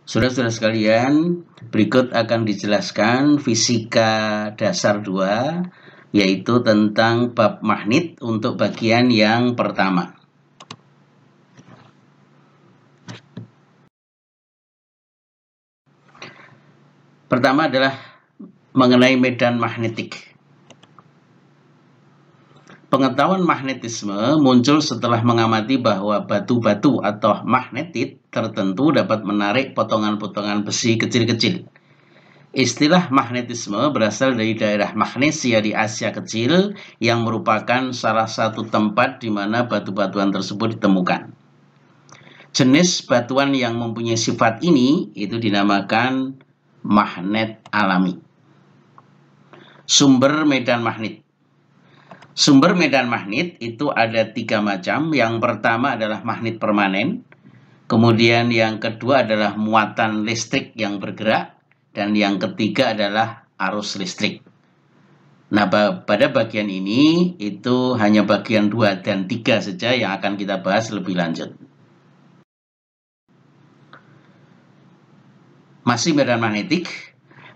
Saudara-saudara sekalian, berikut akan dijelaskan fisika dasar 2, yaitu tentang bab magnet untuk bagian yang pertama. Pertama adalah mengenai medan magnetik. Pengetahuan magnetisme muncul setelah mengamati bahwa batu-batu atau magnetit tertentu dapat menarik potongan-potongan besi kecil-kecil. Istilah magnetisme berasal dari daerah Magnesia di Asia Kecil yang merupakan salah satu tempat di mana batu-batuan tersebut ditemukan. Jenis batuan yang mempunyai sifat ini itu dinamakan magnet alami. Sumber medan magnet. Sumber medan magnet itu ada 3 macam. Yang pertama adalah magnet permanen. Kemudian yang kedua adalah muatan listrik yang bergerak. Dan yang ketiga adalah arus listrik. Nah, pada bagian ini itu hanya bagian 2 dan 3 saja yang akan kita bahas lebih lanjut. Masih medan magnetik.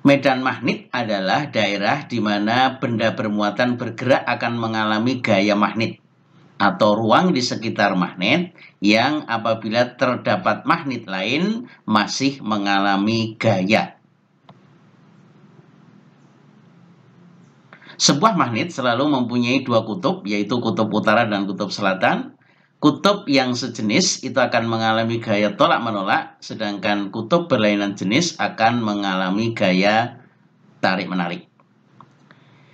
Medan magnet adalah daerah di mana benda bermuatan bergerak akan mengalami gaya magnet atau ruang di sekitar magnet yang apabila terdapat magnet lain masih mengalami gaya. Sebuah magnet selalu mempunyai 2 kutub, yaitu kutub utara dan kutub selatan. Kutub yang sejenis itu akan mengalami gaya tolak-menolak, sedangkan kutub berlainan jenis akan mengalami gaya tarik-menarik.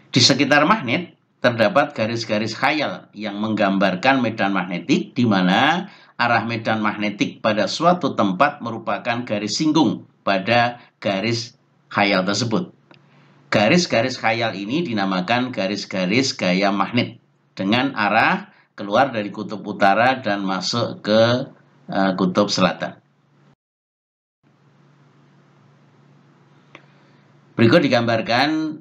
Di sekitar magnet terdapat garis-garis khayal yang menggambarkan medan magnetik, di mana arah medan magnetik pada suatu tempat merupakan garis singgung pada garis khayal tersebut. Garis-garis khayal ini dinamakan garis-garis gaya magnet dengan arah keluar dari kutub utara dan masuk ke kutub selatan. Berikut digambarkan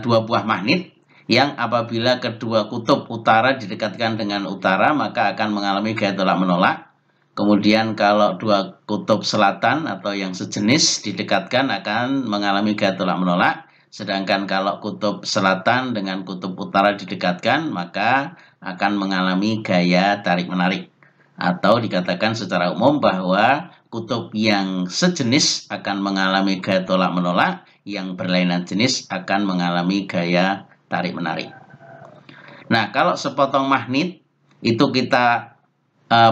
2 buah magnet yang apabila kedua kutub utara didekatkan dengan utara maka akan mengalami gaya tolak-menolak. Kemudian kalau 2 kutub selatan atau yang sejenis didekatkan akan mengalami gaya tolak-menolak. Sedangkan kalau kutub selatan dengan kutub utara didekatkan maka akan mengalami gaya tarik-menarik. Atau dikatakan secara umum bahwa kutub yang sejenis akan mengalami gaya tolak-menolak, yang berlainan jenis akan mengalami gaya tarik-menarik. Nah, kalau sepotong magnet itu kita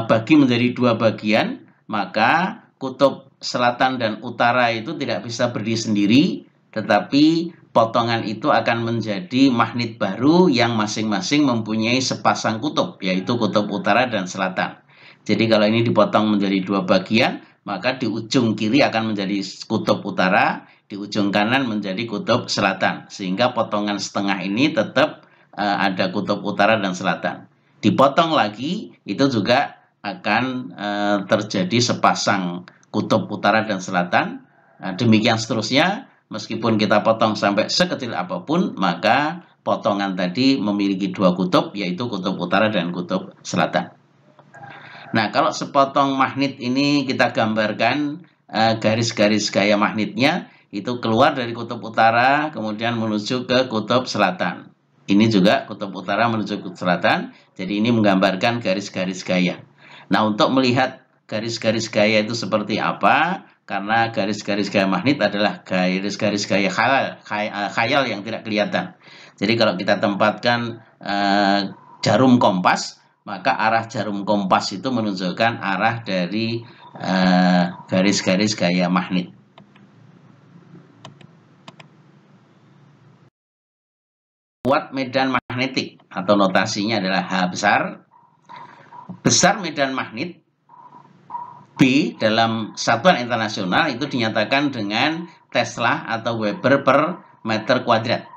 bagi menjadi 2 bagian, maka kutub selatan dan utara itu tidak bisa berdiri sendiri, tetapi potongan itu akan menjadi magnet baru yang masing-masing mempunyai sepasang kutub, yaitu kutub utara dan selatan. Jadi kalau ini dipotong menjadi 2 bagian, maka di ujung kiri akan menjadi kutub utara, di ujung kanan menjadi kutub selatan. Sehingga potongan setengah ini tetap ada kutub utara dan selatan. Dipotong lagi, itu juga akan terjadi sepasang kutub utara dan selatan. Demikian seterusnya. Meskipun kita potong sampai sekecil apapun, maka potongan tadi memiliki 2 kutub, yaitu kutub utara dan kutub selatan. Nah, kalau sepotong magnet ini kita gambarkan garis-garis gaya magnetnya, itu keluar dari kutub utara, kemudian menuju ke kutub selatan. Ini juga kutub utara menuju kutub selatan, jadi ini menggambarkan garis-garis gaya. Nah, untuk melihat garis-garis gaya itu seperti apa, karena garis-garis gaya magnet adalah garis-garis gaya khayal yang tidak kelihatan. Jadi kalau kita tempatkan jarum kompas, maka arah jarum kompas itu menunjukkan arah dari garis-garis gaya magnet. Kuat medan magnetik atau notasinya adalah H besar. Besar medan magnet B dalam satuan internasional itu dinyatakan dengan Tesla atau Weber per meter kuadrat.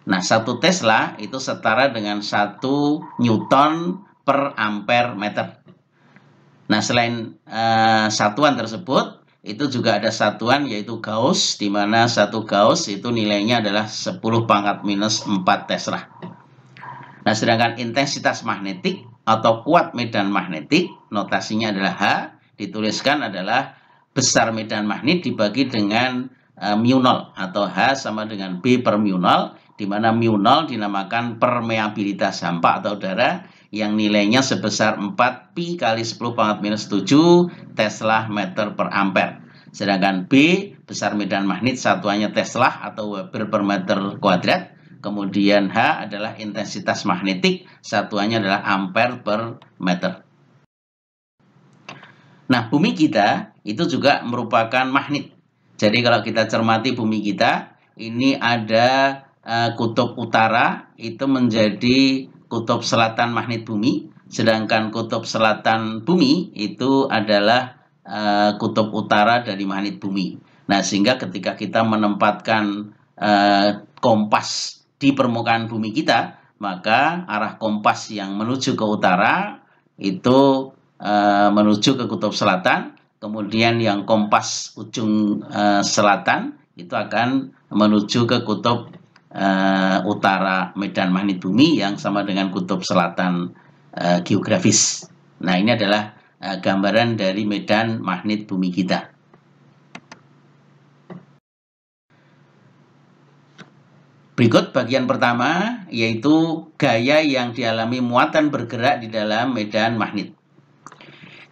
Nah, 1 Tesla itu setara dengan 1 Newton per ampere meter. Nah, selain satuan tersebut, itu juga ada satuan yaitu Gauss, di mana 1 Gauss itu nilainya adalah 10⁻⁴ Tesla. Nah, sedangkan intensitas magnetik atau kuat medan magnetik, notasinya adalah H, dituliskan adalah besar medan magnet dibagi dengan mu 0 atau H sama dengan B per mu 0, di mana mu 0 dinamakan permeabilitas hampa atau udara yang nilainya sebesar 4 pi kali 10 pangkat minus 7 Tesla meter per ampere. Sedangkan B besar medan magnet satuannya Tesla atau Weber per meter kuadrat. Kemudian H adalah intensitas magnetik, satuannya adalah ampere per meter. Nah, bumi kita itu juga merupakan magnet. Jadi kalau kita cermati bumi kita, ini ada kutub utara itu menjadi kutub selatan magnet bumi, sedangkan kutub selatan bumi itu adalah kutub utara dari magnet bumi. Nah, sehingga ketika kita menempatkan kompas di permukaan bumi kita, maka arah kompas yang menuju ke utara itu menuju ke kutub selatan, kemudian yang kompas ujung selatan itu akan menuju ke kutub utara medan magnet bumi yang sama dengan kutub selatan geografis. Nah, ini adalah gambaran dari medan magnet bumi kita. Berikut bagian pertama, yaitu gaya yang dialami muatan bergerak di dalam medan magnet.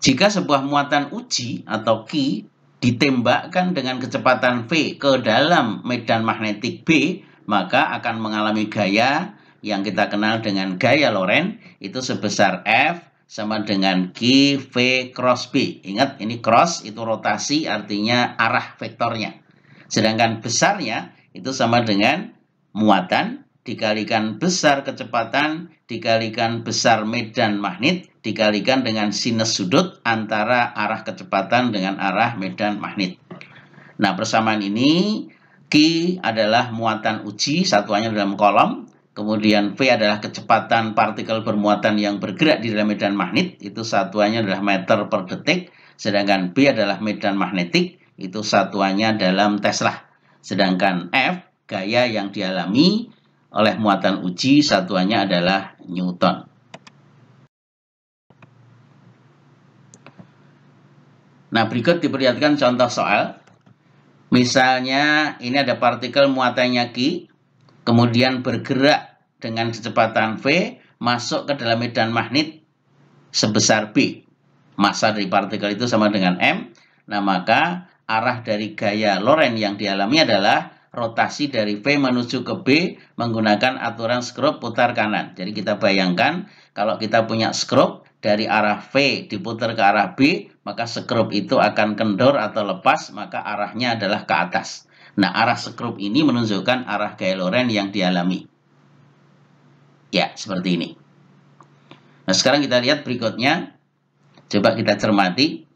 Jika sebuah muatan uji atau Q ditembakkan dengan kecepatan V ke dalam medan magnetik B, maka akan mengalami gaya yang kita kenal dengan gaya Lorentz, itu sebesar F sama dengan Q V cross B. Ingat, ini cross itu rotasi, artinya arah vektornya. Sedangkan besarnya itu sama dengan muatan dikalikan besar kecepatan dikalikan besar medan magnet dikalikan dengan sinus sudut antara arah kecepatan dengan arah medan magnet. Nah, persamaan ini Q adalah muatan uji, satuannya dalam kolom. Kemudian V adalah kecepatan partikel bermuatan yang bergerak di dalam medan magnet, itu satuannya adalah meter per detik. Sedangkan B adalah medan magnetik, itu satuannya dalam Tesla. Sedangkan F, gaya yang dialami oleh muatan uji, satuannya adalah Newton. Nah, berikut diperlihatkan contoh soal. Misalnya ini ada partikel muatannya Q, kemudian bergerak dengan kecepatan V, masuk ke dalam medan magnet sebesar B. Massa dari partikel itu sama dengan M. Nah, maka arah dari gaya Lorentz yang dialami adalah rotasi dari V menuju ke B menggunakan aturan skrup putar kanan. Jadi kita bayangkan kalau kita punya skrup dari arah V diputar ke arah B, maka skrup itu akan kendor atau lepas, maka arahnya adalah ke atas. Nah, arah skrup ini menunjukkan arah gaya Lorentz yang dialami. Ya, seperti ini. Nah, sekarang kita lihat berikutnya. Coba kita cermati.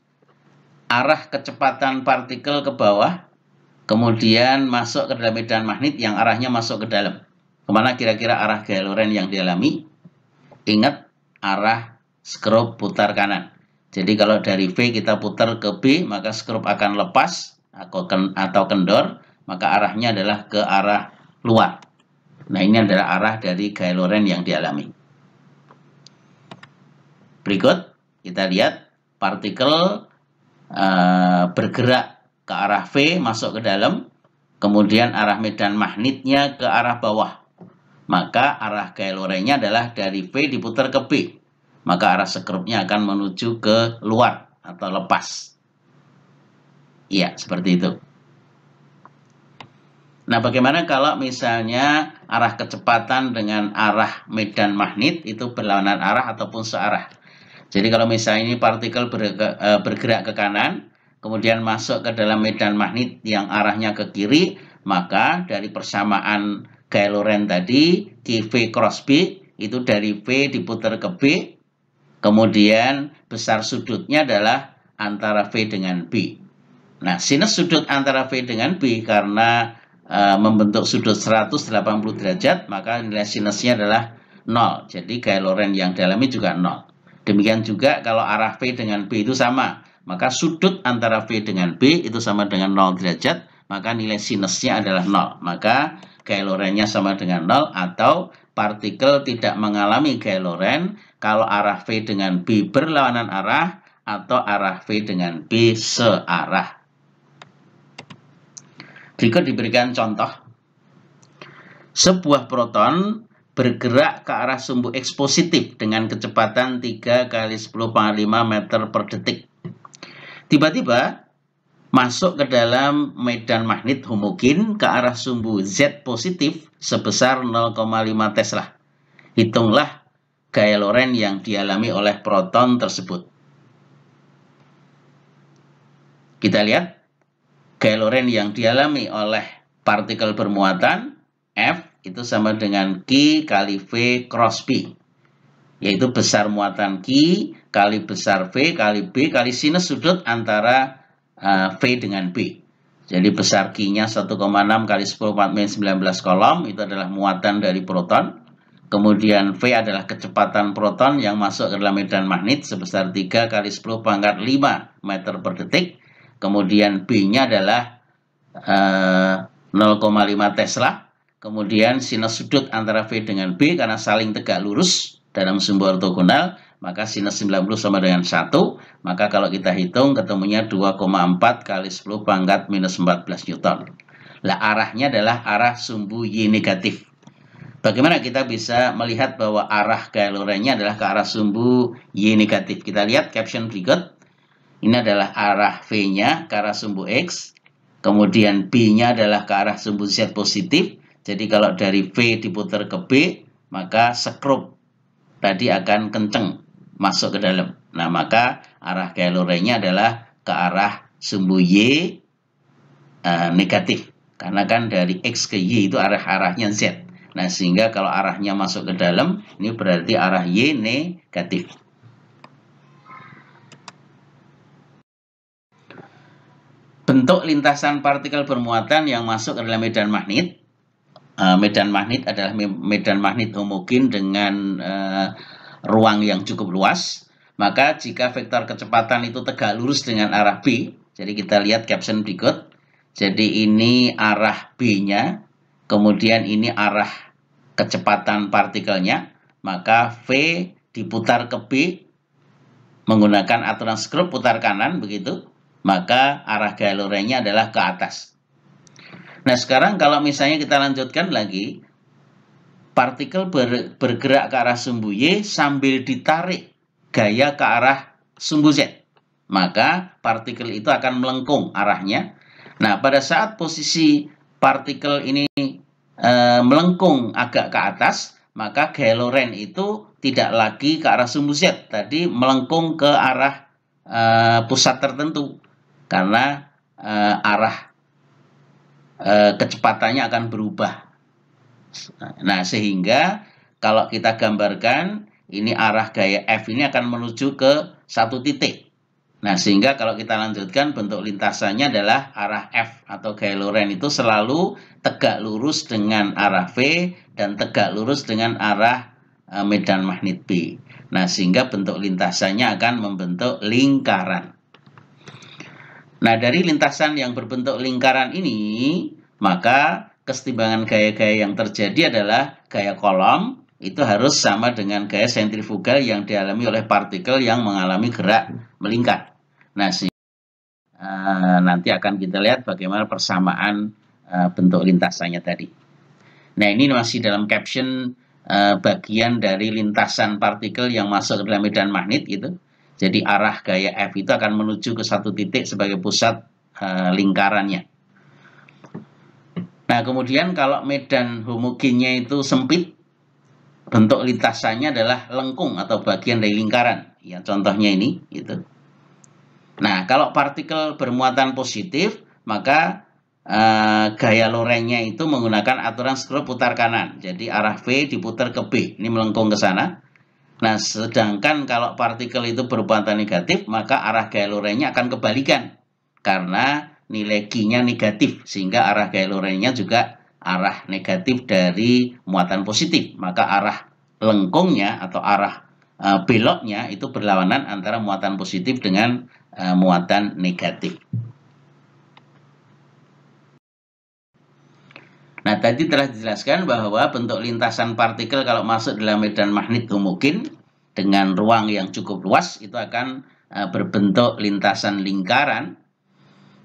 Arah kecepatan partikel ke bawah, kemudian masuk ke dalam medan magnet yang arahnya masuk ke dalam. Kemana kira-kira arah gaya Lorentz yang dialami? Ingat, arah skrup putar kanan. Jadi kalau dari V kita putar ke B, maka skrup akan lepas atau kendor, maka arahnya adalah ke arah luar. Nah, ini adalah arah dari gaya Lorentz yang dialami. Berikut kita lihat partikel bergerak ke arah V masuk ke dalam, kemudian arah medan magnetnya ke arah bawah. Maka arah gaya Lorentz-nya adalah dari V diputar ke B. Maka arah skrupnya akan menuju ke luar atau lepas. Iya, seperti itu. Nah, bagaimana kalau misalnya arah kecepatan dengan arah medan magnet itu berlawanan arah ataupun searah? Jadi kalau misalnya ini partikel bergerak ke kanan, kemudian masuk ke dalam medan magnet yang arahnya ke kiri, maka dari persamaan gaya Lorentz tadi, QV cross B, itu dari V diputar ke B, kemudian besar sudutnya adalah antara V dengan B. Nah, sinus sudut antara V dengan B karena membentuk sudut 180 derajat, maka nilai sinusnya adalah 0. Jadi gaya Lorentz yang dialami juga 0. Demikian juga kalau arah V dengan B itu sama, maka sudut antara V dengan B itu sama dengan 0 derajat, maka nilai sinusnya adalah 0. Maka gaya Lorentz-nya sama dengan 0, atau partikel tidak mengalami gaya Lorentz kalau arah V dengan B berlawanan arah atau arah V dengan B searah. Berikut diberikan contoh. Sebuah proton bergerak ke arah sumbu X positif dengan kecepatan 3 kali 10⁵ meter per detik. Tiba-tiba masuk ke dalam medan magnet homogen ke arah sumbu Z positif sebesar 0,5 Tesla. Hitunglah gaya Lorentz yang dialami oleh proton tersebut. Kita lihat gaya Lorentz yang dialami oleh partikel bermuatan F itu sama dengan Q kali V cross B, yaitu besar muatan Q kali besar V kali B kali sinus sudut antara V dengan B. Jadi besar Q-nya 1,6 kali 10⁻⁹ kolom, itu adalah muatan dari proton. Kemudian V adalah kecepatan proton yang masuk ke dalam medan magnet sebesar 3 kali 10⁵ meter per detik. Kemudian B-nya adalah 0,5 Tesla. Kemudian sinus sudut antara V dengan B karena saling tegak lurus dalam sumbu ortogonal, maka sinus 90 sama dengan 1. Maka kalau kita hitung ketemunya 2,4 kali 10⁻⁻14 Newton. Lah arahnya adalah arah sumbu Y negatif. Bagaimana kita bisa melihat bahwa arah gaya Lorentz-nya adalah ke arah sumbu Y negatif? Kita lihat caption berikut. Ini adalah arah V-nya ke arah sumbu X. Kemudian B-nya adalah ke arah sumbu Z positif. Jadi kalau dari V diputar ke B, maka sekrup tadi akan kenceng masuk ke dalam. Nah, maka arah gaya Lorentz-nya adalah ke arah sumbu Y negatif. Karena kan dari X ke Y itu arahnya Z. Nah, sehingga kalau arahnya masuk ke dalam, ini berarti arah Y negatif. Bentuk lintasan partikel bermuatan yang masuk ke dalam medan magnet. Medan magnet adalah medan magnet homogen dengan ruang yang cukup luas. Maka jika vektor kecepatan itu tegak lurus dengan arah B, jadi kita lihat caption berikut. Jadi ini arah B-nya, kemudian ini arah kecepatan partikelnya, maka V diputar ke B menggunakan aturan skrup putar kanan, begitu, maka arah gaya Lorentz-nya adalah ke atas. Nah, sekarang kalau misalnya kita lanjutkan lagi, partikel bergerak ke arah sumbu Y sambil ditarik gaya ke arah sumbu Z, maka partikel itu akan melengkung arahnya. Nah, pada saat posisi partikel ini melengkung agak ke atas, maka gaya Lorentz itu tidak lagi ke arah sumbu Z, tadi melengkung ke arah pusat tertentu, karena arah kecepatannya akan berubah. Nah, sehingga kalau kita gambarkan, ini arah gaya F ini akan menuju ke satu titik. Nah, sehingga kalau kita lanjutkan, bentuk lintasannya adalah arah F atau gaya Lorentz itu selalu tegak lurus dengan arah V dan tegak lurus dengan arah medan magnet B. Nah, sehingga bentuk lintasannya akan membentuk lingkaran. Nah, dari lintasan yang berbentuk lingkaran ini, maka kesetimbangan gaya-gaya yang terjadi adalah gaya kolom itu harus sama dengan gaya sentrifugal yang dialami oleh partikel yang mengalami gerak melingkar. Nah, nanti akan kita lihat bagaimana persamaan bentuk lintasannya tadi. Nah, ini masih dalam caption bagian dari lintasan partikel yang masuk ke dalam medan magnet gitu. Jadi arah gaya F itu akan menuju ke satu titik sebagai pusat lingkarannya. Nah, kemudian kalau medan homogennya itu sempit, bentuk lintasannya adalah lengkung atau bagian dari lingkaran. Ya, contohnya ini gitu. Nah, kalau partikel bermuatan positif, maka gaya Lorentz-nya itu menggunakan aturan skrup putar kanan. Jadi arah V diputar ke B, ini melengkung ke sana. Nah, sedangkan kalau partikel itu bermuatan negatif, maka arah gaya Lorentz-nya akan kebalikan. Karena nilai Q-nya negatif, sehingga arah gaya Lorentz-nya juga arah negatif dari muatan positif. Maka arah lengkungnya atau arah beloknya itu berlawanan antara muatan positif dengan muatan negatif. Nah, tadi telah dijelaskan bahwa bentuk lintasan partikel kalau masuk dalam medan magnet homogen dengan ruang yang cukup luas itu akan berbentuk lintasan lingkaran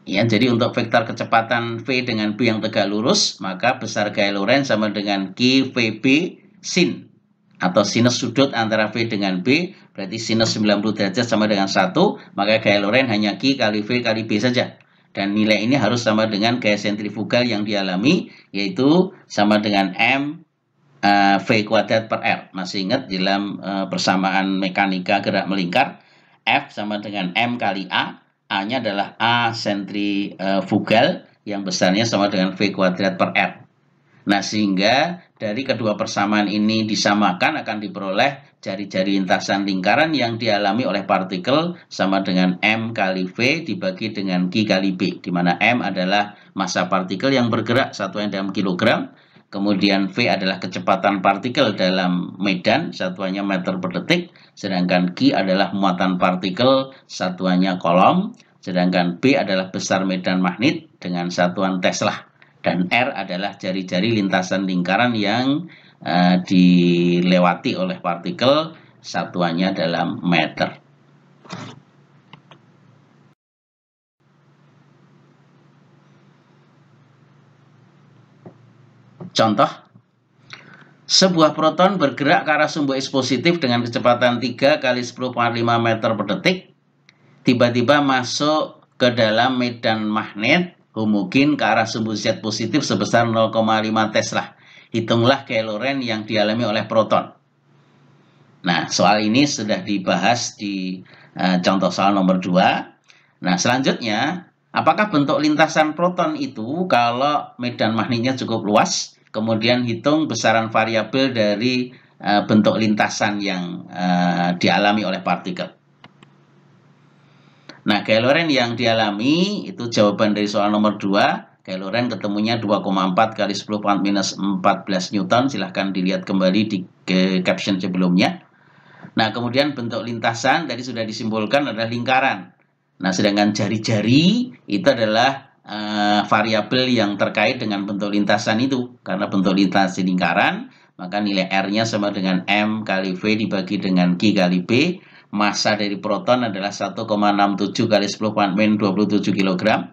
Ya, jadi untuk vektor kecepatan V dengan B yang tegak lurus, maka besar gaya Lorentz sama dengan Q VB sin atau sinus sudut antara V dengan B, berarti sinus 90 derajat sama dengan 1, maka gaya Lorentz hanya Q kali V kali B saja. Dan nilai ini harus sama dengan gaya sentrifugal yang dialami, yaitu sama dengan M V kuadrat per R. Masih ingat dalam persamaan mekanika gerak melingkar, F sama dengan M kali A. A-nya adalah A sentrifugal yang besarnya sama dengan V kuadrat per R. Nah, sehingga dari kedua persamaan ini disamakan akan diperoleh jari-jari lintasan lingkaran yang dialami oleh partikel sama dengan M kali V dibagi dengan Q kali B, di mana M adalah massa partikel yang bergerak satuannya dalam kilogram, kemudian V adalah kecepatan partikel dalam medan satuannya meter per detik, sedangkan Q adalah muatan partikel satuannya kolom, sedangkan B adalah besar medan magnet dengan satuan Tesla, dan R adalah jari-jari lintasan lingkaran yang dilewati oleh partikel satuannya dalam meter. Contoh, sebuah proton bergerak ke arah sumbu X positif dengan kecepatan 3 kali 10⁵ meter per detik, tiba-tiba masuk ke dalam medan magnet homogen ke arah sumbu Z positif sebesar 0,5 Tesla. Hitunglah gaya Lorentz yang dialami oleh proton. Nah, soal ini sudah dibahas di contoh soal nomor 2. Nah, selanjutnya, apakah bentuk lintasan proton itu kalau medan magnetnya cukup luas? Kemudian hitung besaran variabel dari bentuk lintasan yang dialami oleh partikel. Nah, gaya Lorentz yang dialami itu jawaban dari soal nomor 2. Gaya Lorentz ketemunya 2,4 kali 10⁻14 Newton. Silahkan dilihat kembali di caption sebelumnya. Nah, kemudian bentuk lintasan tadi sudah disimpulkan adalah lingkaran. Nah, sedangkan jari-jari itu adalah variabel yang terkait dengan bentuk lintasan itu. Karena bentuk lintasan lingkaran, maka nilai R-nya sama dengan M kali V dibagi dengan Q kali B. Massa dari proton adalah 1,67 kali 10⁻27 kg.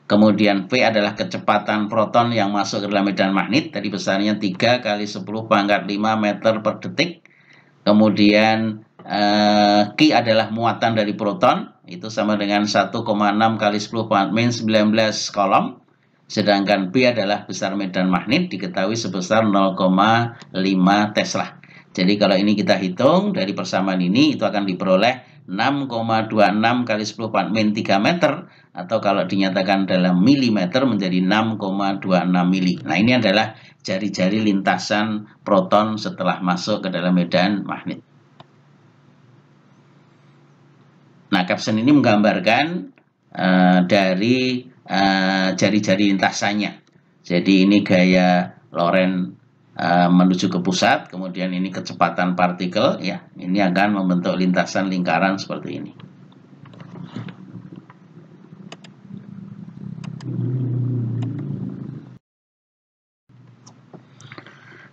Kemudian V adalah kecepatan proton yang masuk ke dalam medan magnet. Tadi besarnya 3 kali 10⁵ meter per detik. Kemudian Q adalah muatan dari proton, itu sama dengan 1,6 kali 10⁻19 kolom. Sedangkan B adalah besar medan magnet diketahui sebesar 0,5 Tesla. Jadi kalau ini kita hitung dari persamaan ini, itu akan diperoleh 6,26 kali 10⁻³ meter, atau kalau dinyatakan dalam milimeter menjadi 6,26 mili. Nah, ini adalah jari-jari lintasan proton setelah masuk ke dalam medan magnet. Nah, caption ini menggambarkan dari jari-jari lintasannya. Jadi ini gaya Lorentz menuju ke pusat, kemudian ini kecepatan partikel, ya, ini akan membentuk lintasan lingkaran seperti ini.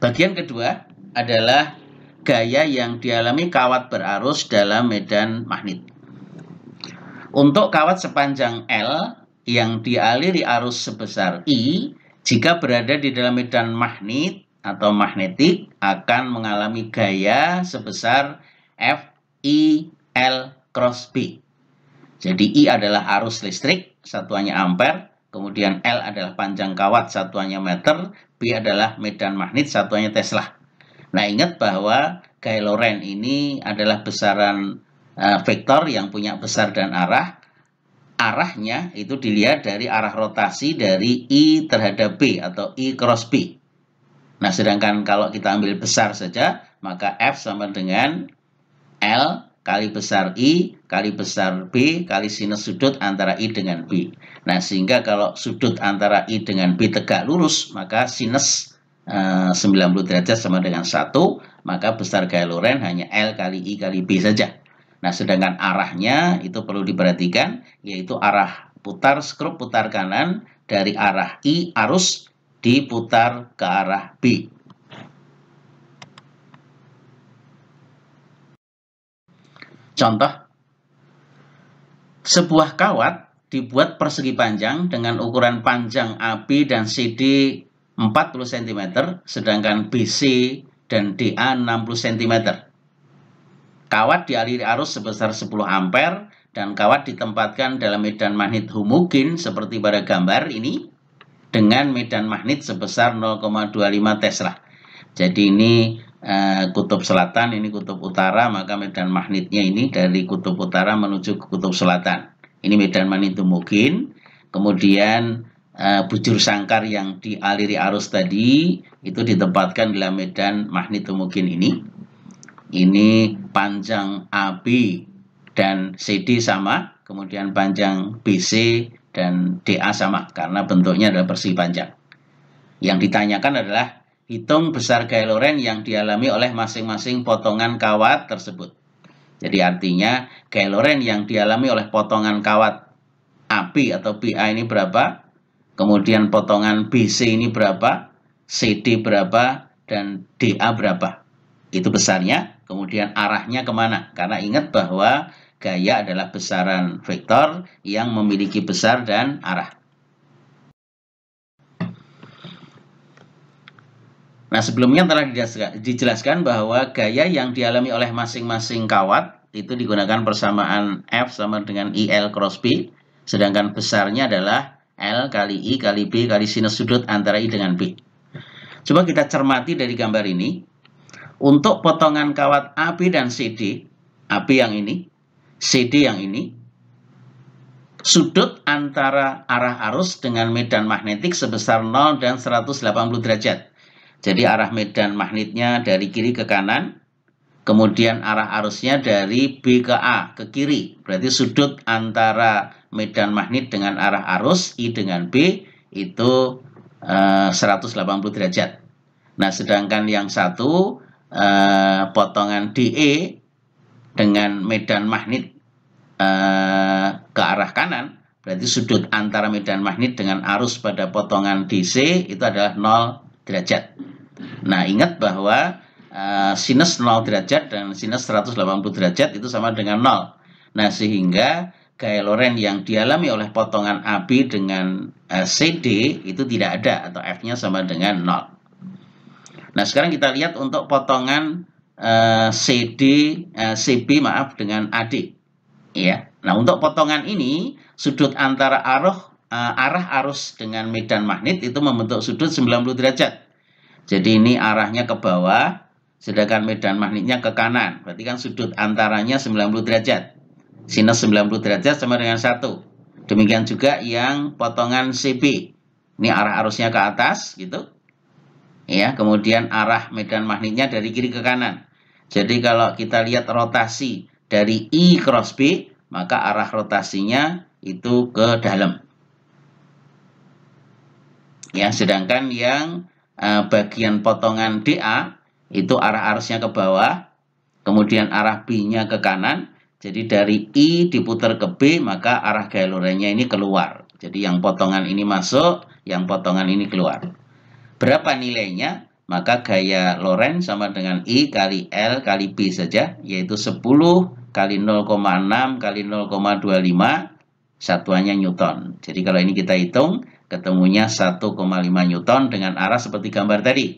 Bagian kedua adalah gaya yang dialami kawat berarus dalam medan magnet. Untuk kawat sepanjang L yang dialiri arus sebesar I, jika berada di dalam medan magnet atau magnetik akan mengalami gaya sebesar F I L cross B. Jadi I adalah arus listrik, satuannya ampere, kemudian L adalah panjang kawat, satuannya meter, B adalah medan magnet, satuannya Tesla. Nah, ingat bahwa gaya Lorentz ini adalah besaran vektor yang punya besar dan arah. Arahnya itu dilihat dari arah rotasi dari I terhadap B atau I cross B. Nah, sedangkan kalau kita ambil besar saja, maka F sama dengan L kali besar I kali besar B kali sinus sudut antara I dengan B. Nah, sehingga kalau sudut antara I dengan B tegak lurus, maka sinus 90 derajat sama dengan 1, maka besar gaya Lorentz hanya L kali I kali B saja. Nah, sedangkan arahnya itu perlu diperhatikan, yaitu arah putar skrup putar kanan dari arah I arus diputar ke arah B. Contoh, sebuah kawat dibuat persegi panjang dengan ukuran panjang AB dan CD 40 cm, sedangkan BC dan DA 60 cm. Kawat dialiri arus sebesar 10 ampere dan kawat ditempatkan dalam medan magnet homogen seperti pada gambar ini dengan medan magnet sebesar 0,25 Tesla. Jadi ini kutub selatan, ini kutub utara, maka medan magnetnya ini dari kutub utara menuju ke kutub selatan. Ini medan magnet homogen. Kemudian bujur sangkar yang dialiri arus tadi itu ditempatkan dalam medan magnet homogen ini. Ini panjang AB dan CD sama, kemudian panjang BC dan DA sama karena bentuknya adalah persegi panjang. Yang ditanyakan adalah hitung besar gaya Lorentz yang dialami oleh masing-masing potongan kawat tersebut. Jadi artinya gaya Lorentz yang dialami oleh potongan kawat AB atau BA ini berapa, kemudian potongan BC ini berapa, CD berapa, dan DA berapa. Itu besarnya, kemudian arahnya kemana. Karena ingat bahwa gaya adalah besaran vektor yang memiliki besar dan arah. Nah, sebelumnya telah dijelaskan bahwa gaya yang dialami oleh masing-masing kawat itu digunakan persamaan F sama dengan IL cross B, sedangkan besarnya adalah L kali I kali B kali sinus sudut antara I dengan B. Coba kita cermati dari gambar ini. Untuk potongan kawat AB dan CD, AB yang ini, CD yang ini, sudut antara arah arus dengan medan magnetik sebesar 0 dan 180 derajat. Jadi arah medan magnetnya dari kiri ke kanan, kemudian arah arusnya dari B ke A, ke kiri. Berarti sudut antara medan magnet dengan arah arus, I dengan B, itu 180 derajat. Nah, sedangkan yang satu, potongan DE dengan medan magnet ke arah kanan, berarti sudut antara medan magnet dengan arus pada potongan DC itu adalah 0 derajat. Nah, ingat bahwa sinus 0 derajat dan sinus 180 derajat itu sama dengan 0. Nah, sehingga gaya Lorentz yang dialami oleh potongan AB dengan CD itu tidak ada atau F-nya sama dengan 0. Nah, sekarang kita lihat untuk potongan CB dengan AD. Ya. Nah, untuk potongan ini, sudut antara arah arus dengan medan magnet itu membentuk sudut 90 derajat. Jadi ini arahnya ke bawah, sedangkan medan magnetnya ke kanan. Berarti kan sudut antaranya 90 derajat. Sinus 90 derajat sama dengan 1. Demikian juga yang potongan CB. Ini arah arusnya ke atas, gitu. Ya, kemudian arah medan magnetnya dari kiri ke kanan. Jadi kalau kita lihat rotasi dari I cross B, maka arah rotasinya itu ke dalam. Ya, sedangkan yang bagian potongan DA itu arah arusnya ke bawah, kemudian arah B-nya ke kanan. Jadi dari I diputar ke B, maka arah gaya Lorentz-nya ini keluar. Jadi yang potongan ini masuk, yang potongan ini keluar. Berapa nilainya? Maka gaya Lorentz sama dengan I kali L kali B saja, yaitu 10 kali 0,6 kali 0,25, satuannya Newton. Jadi kalau ini kita hitung, ketemunya 1,5 Newton dengan arah seperti gambar tadi.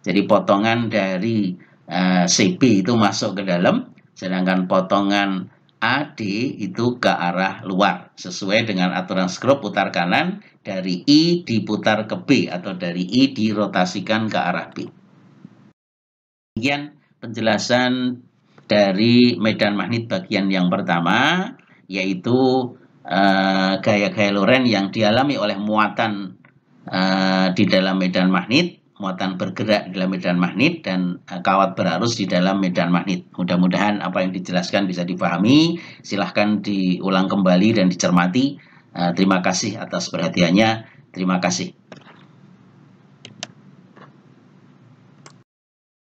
Jadi potongan dari CB itu masuk ke dalam, sedangkan potongan AD itu ke arah luar, sesuai dengan aturan skrup putar kanan, dari I diputar ke B atau dari I dirotasikan ke arah B. Demikian penjelasan dari medan magnet bagian yang pertama, yaitu gaya-gaya Lorentz yang dialami oleh muatan di dalam medan magnet, muatan bergerak di dalam medan magnet, dan kawat berarus di dalam medan magnet. Mudah-mudahan apa yang dijelaskan bisa dipahami. Silahkan diulang kembali dan dicermati. Terima kasih atas perhatiannya. Terima kasih.